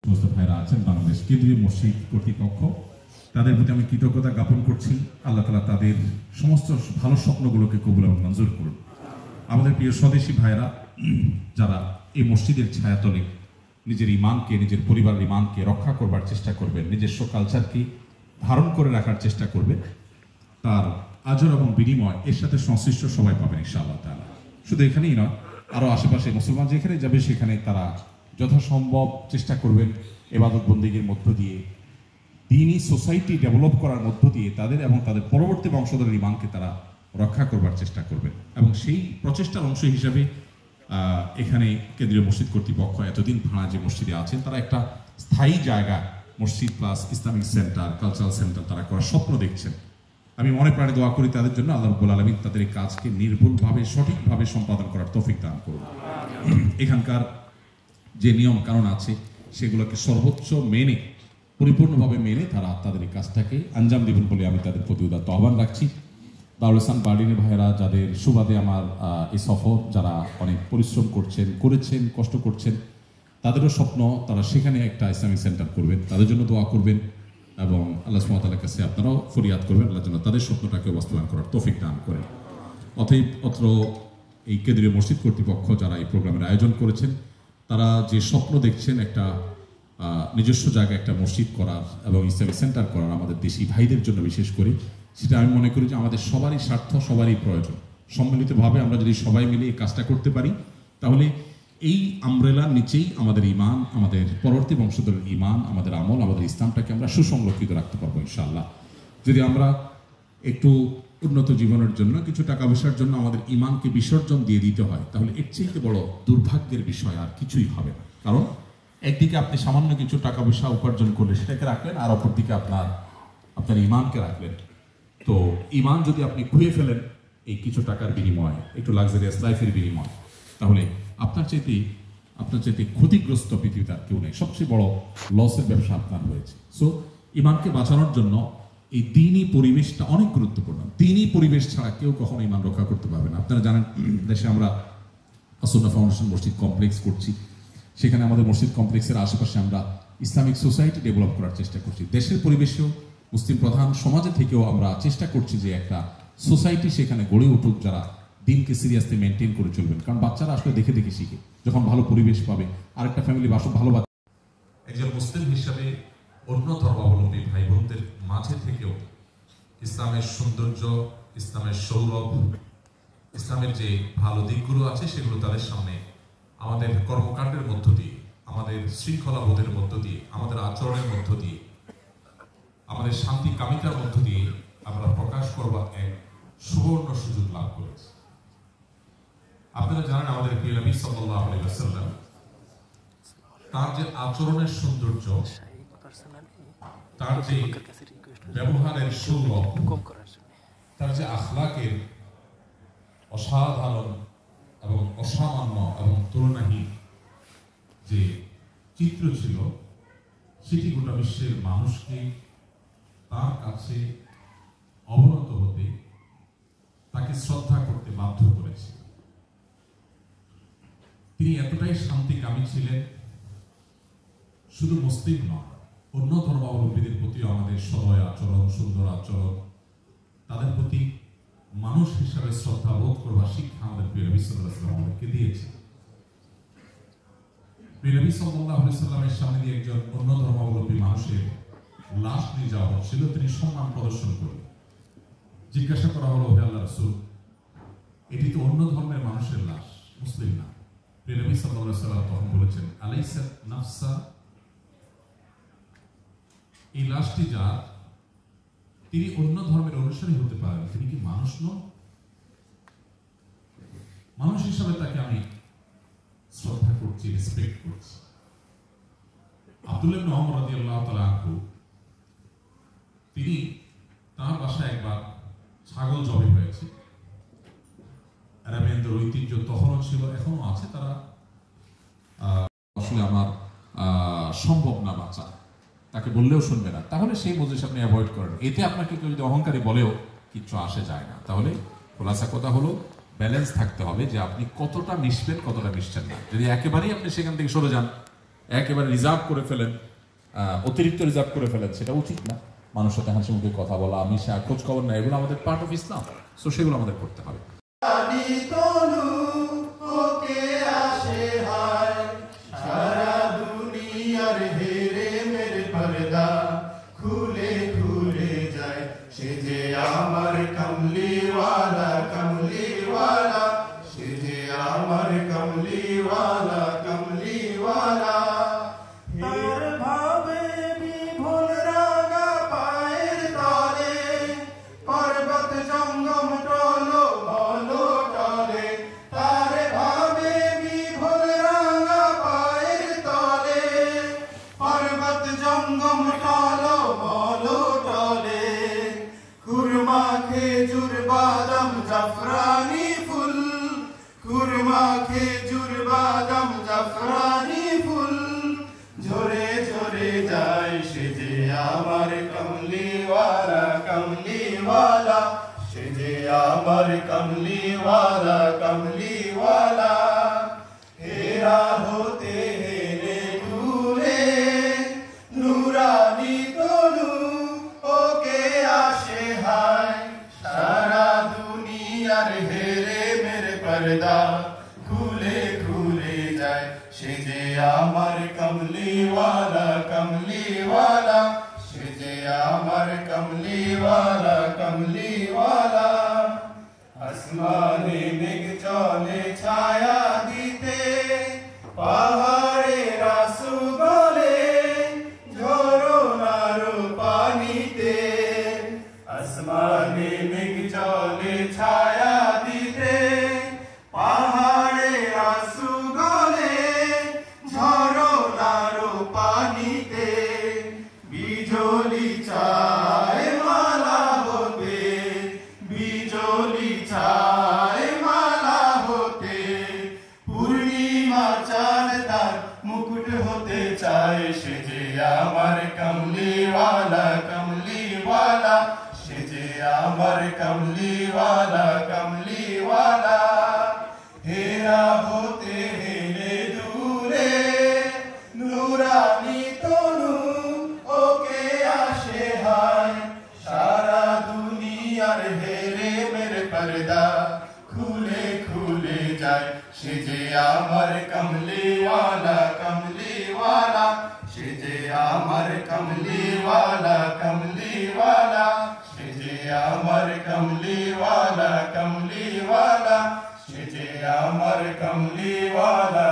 সমস্ত ভাইরা আছেন বাংলাদেশ কেন্দ্রীয় মসজিদ কর্তৃপক্ষ, তাদের প্রতি আমি কৃতজ্ঞতা জ্ঞাপন করছি। আল্লাহ তাআলা তাদের সমস্ত ভালো স্বপ্নগুলোকে কবুল এবং মঞ্জুর করুন। আমাদের প্রিয় স্বদেশী ভাইরা যারা এই মসজিদের ছায়াতলে নিজের ইমানকে, নিজের পরিবারের ইমানকে রক্ষা করবার চেষ্টা করবেন, নিজস্ব কালচারকে ধারণ করে রাখার চেষ্টা করবে, তার আজর এবং বিনিময় এর সাথে সংশ্লিষ্ট সবাই পাবেন ইনশাআল্লাহ তাআলা। শুধু এখানেই নয়, আরও আশেপাশে মুসলমান যেখানে যাবে সেখানে তারা যথাসম্ভব চেষ্টা করবেন ইবাদত বন্দেগীর মধ্য দিয়ে, দ্বীনি সোসাইটি ডেভেলপ করার মধ্য দিয়ে তাদের এবং তাদের পরবর্তী বংশধরের ইমানকে তারা রক্ষা করবার চেষ্টা করবেন। এবং সেই প্রচেষ্টার অংশ হিসাবে এখানে কেন্দ্রীয় মসজিদ কর্তৃপক্ষ এতদিন ভাড়া যে মসজিদে আছেন, তারা একটা স্থায়ী জায়গা মসজিদ plus Islamic centre, cultural centre তারা করার স্বপ্ন দেখছেন। আমি মনে প্রাণে দোয়া করি তাদের জন্য আল্লাহ রাব্বুল আলামিন তাদের এই কাজকে নির্ভুলভাবে সঠিকভাবে সম্পাদন করার তৌফিক দান করুন। এখানকার যে নিয়ম কানুন আছে সেগুলোকে সর্বোচ্চ মেনে, পরিপূর্ণভাবে মেনে তারা তাদের এই কাজটাকে আঞ্জাম দেবেন বলে আমি তাদের প্রতি উদাত্ত আহ্বান রাখছি। দারুল ইহসান বার্ডিনের ভাইয়েরা যাদের সুবাদে আমার এই সফর, যারা অনেক পরিশ্রম করেছেন, কষ্ট করছেন, তাদেরও স্বপ্ন তারা সেখানে একটা ইসলামিক সেন্টার করবেন, তাদের জন্য দোয়া করবেন এবং আল্লাহ সুবহানাহু ওয়া তাআলার কাছে আপনারাও ফরিয়াদ করবেন আল্লাহর জন্য তাদের স্বপ্নটাকে বাস্তবায়ন করার তৌফিক দান করেন। অতএব অত্র এই কেন্দ্রীয় মসজিদ কর্তৃপক্ষ যারা এই প্রোগ্রামের আয়োজন করেছেন, তারা যে স্বপ্ন দেখছেন একটা নিজস্ব জায়গায় একটা মসজিদ করার এবং ইসলামিক সেন্টার করার আমাদের দেশি ভাইদের জন্য বিশেষ করে, সেটা আমি মনে করি যে আমাদের সবারই স্বার্থ, সবারই প্রয়োজন। সম্মিলিতভাবে আমরা যদি সবাই মিলে এই কাজটা করতে পারি, তাহলে এই আমব্রেলার নিচেই আমাদের ইমান, আমাদের পরবর্তী বংশধরের ইমান, আমাদের আমল, আমাদের ইসলামটাকে আমরা সুসংরক্ষিত রাখতে পারবো ইনশাআল্লাহ। যদি আমরা একটু উন্নত জীবনের জন্য, কিছু টাকা পয়সার জন্য আমাদের ইমানকে বিসর্জন দিয়ে দিতে হয়, তাহলে এর চেয়ে বড় দুর্ভাগ্যের বিষয় আর কিছুই হবে না। কারণ একদিকে আপনি সামান্য কিছু টাকা পয়সা উপার্জন করলে সেটাকে রাখলেন, আর অপরদিকে আপনার ইমানকে রাখলেন। তো ইমান যদি আপনি খুঁয়ে ফেলেন এই কিছু টাকার বিনিময়ে, একটু লাক্সারিয়াস লাইফের বিনিময়ে, তাহলে আপনার চাইতে ক্ষতিগ্রস্ত পৃথিবীতে আর কেউ নেই। সবচেয়ে বড় লসের ব্যবসা আপনার হয়েছে। সো ইমানকে বাঁচানোর জন্য এই দ্বীনি পরিবেশটা অনেক গুরুত্বপূর্ণ। দ্বীনি পরিবেশ ছাড়া কেউ কখনো ইমান রক্ষা করতে পারবে না। আপনারা জানেন দেশে আমরা আসুন্নাহ ফাউন্ডেশন মসজিদ কমপ্লেক্স করছি, সেখানে আমাদের মসজিদ কমপ্লেক্সের আশেপাশে আমরা ইসলামিক সোসাইটি ডেভেলপ করার চেষ্টা করছি। দেশের পরিবেশেও মুসলিম প্রধান সমাজে থেকেও আমরা চেষ্টা করছি যে একটা সোসাইটি সেখানে গড়ে উঠুক যারা দিনকে সিরিয়াসলি মেনটেন করে চলবেন। কারণ বাচ্চারা আসলে দেখে দেখে শিখে, যখন ভালো পরিবেশ পাবে, আরেকটা ফ্যামিলি ভালো একজন মুসলিম হিসাবে অন্য ধর্মাবলম্বী ভাই বোনদের মাঝে থেকেও ইসলামের সৌন্দর্য, ইসলামের সৌরভ, ইসলামের যে ভালো দিকগুলো আছে সেগুলো তাদের সামনে আমাদের কর্মকাণ্ডের মধ্য দিয়ে, আমাদের শৃঙ্খলাবোধের মধ্য দিয়ে, আমাদের আচরণের মধ্য দিয়ে, আমাদের শান্তি কামিতার মধ্য দিয়ে আমরা প্রকাশ করবার এক সুবর্ণ সুযোগ লাভ করেছি। আপনারা জানেন আমাদের প্রিয় নবী সাল্লাল্লাহু আলাইহি ওয়াসাল্লাম, তার যে আচরণের সৌন্দর্য, তার যে ব্যবহারের সৌরভ, তার যে আখলাকের অসাধারণ এবং অসামান্য এবং তুলনাহীন যে চিত্র ছিল, সেটি গোটা বিশ্বের মানুষকে তার কাছে অবনত হতে, তাকে শ্রদ্ধা করতে বাধ্য করেছে। তিনি এতটাই শান্তিকামী ছিলেন, শুধু মুসলিম নয়, অন্য ধর্মাবলম্বীদের প্রতি আমাদের সদয় আচরণ, সুন্দর আচরণ, তাদের প্রতি মানুষ হিসাবে শ্রদ্ধা বোধ করবার শিক্ষা আমাদের প্রিয় নবী সাল্লাল্লাহু আলাইহি ওয়াসাল্লাম আমাদেরকে দিয়েছে। প্রিয় নবী সাল্লাল্লাহু আলাইহি ওয়াসাল্লামের সামনে দিয়ে একজন অন্য ধর্মাবলম্বী মানুষের লাশ নিয়ে যাওয়া হচ্ছিল, তিনি সম্মান প্রদর্শন করলেন। জিজ্ঞাসা করা হলো, হে আল্লাহর রাসূল, এটি তো অন্য ধর্মের মানুষের লাশ, মুসলিম না। প্রিয় নবী সাল্লাল্লাহু আলাইহি ওয়াসাল্লাম তখন বলেছেন, আলাইসা নাফসা, এই লাশটি যার, তিনি অন্য ধর্মের অনুসারী হতে পারেন, তিনি কি মানুষ নন? মানুষ হিসাবে তাকে আমি শ্রদ্ধা করছি, রেসপেক্ট করছি। আব্দুল্লাহ ইবনে ওমর রাদিয়াল্লাহু তাআলা আনহু, তিনি তার বাসায় একবার ছাগল জবাই হয়েছে। আরবের ঐতিহ্য তখনও ছিল, এখনো আছে। তারা আসলে আমার সম্ভব না বাঁচা, তাকে বললেও শুনবে না, তাহলে সেই মজলিস আপনি অ্যাভয়েড করেন। এতে আপনাকে কেউ যদি অহংকারী বলেও কিচ্ছু আসে যায় না। তাহলে খোলাসা কথা হলো, ব্যালেন্স থাকতে হবে যে আপনি কতটা মিশবেন, কতটা মিশছেন না। যদি একেবারেই আপনি সেখান থেকে সরে যান, একেবারে রিজার্ভ করে ফেলেন, অতিরিক্ত রিজার্ভ করে ফেলেন, সেটা উচিত না। মানুষের সাথে হাসি মুখে কথা বলা, মিশা, খোঁজ খবর নেয়, এগুলো আমাদের পার্ট অফ ইসলাম। সো সেগুলো আমাদের করতে হবে। খুলে খুলে যায় সে যে আমার কমলিওয়ালা কমলিওয়ালা, সে যে আমার কমলিওয়ালা কমলিওয়ালা। তার ভাবে বিভোল রাঙা পায়ের তলে, পর্বত জঙ্গম টলো বলো টলে। তার ভাবে বিভোল রাঙা পায়ের তলে, পর্বত জঙ্গম টলো বলো টলে। খুরমা খেজুর বাদাম জাফরানি ফুল, খুরমা খেজুর বাদাম জাফরানি ফুল, ঝরে ঝরে যায় সে যে আমার কমলিওয়ালা কমলিওয়ালা, সে যে আমার কমলিওয়ালা কমলিওয়ালা। হেরা হতে হেরে দূরে নুরানি তনু ওকে আসে হায়, সারা দুনিয়ার হেরে মেরে পর্দা খুলে খুলে যায় সে যে আমার কমলিওয়ালা কমলিওয়ালা, সে যে আমার কমলিওয়ালা কমলিওয়ালা। আসমানে মেঘ চলে ছায়া দিতে, পাহাড়ের আঁসু গলে ঝরনার পানিতে। আসমানে মেঘ চলে ছায়া দিতে, পাহাড়ের আঁসু গলে ঝরনার পানিতে। বিজলি চায় মালা হতে, বিজলি চায় মালা হতে। পূর্ণিমা চাঁদ তার মুকুট হতে চায় সে যে আমার কমলিওয়ালা কমলিওয়ালা, সে যে আমার কমলিওয়ালা কমলিওয়ালা। হেরা হতে হেরে দূরে নুরানি তনু ওকে আসে হায়, সারা দুনিয়ার হেরে মেরে পর্দা খুলে খুলে যায় সে যে আমার কমলিওয়ালা কমলিওয়ালা, সে যে আমার কমলিওয়ালা কমলিওয়ালা, সে যে আমার কমলিওয়ালা কমলিওয়ালা, সে যে আমার কমলিওয়ালা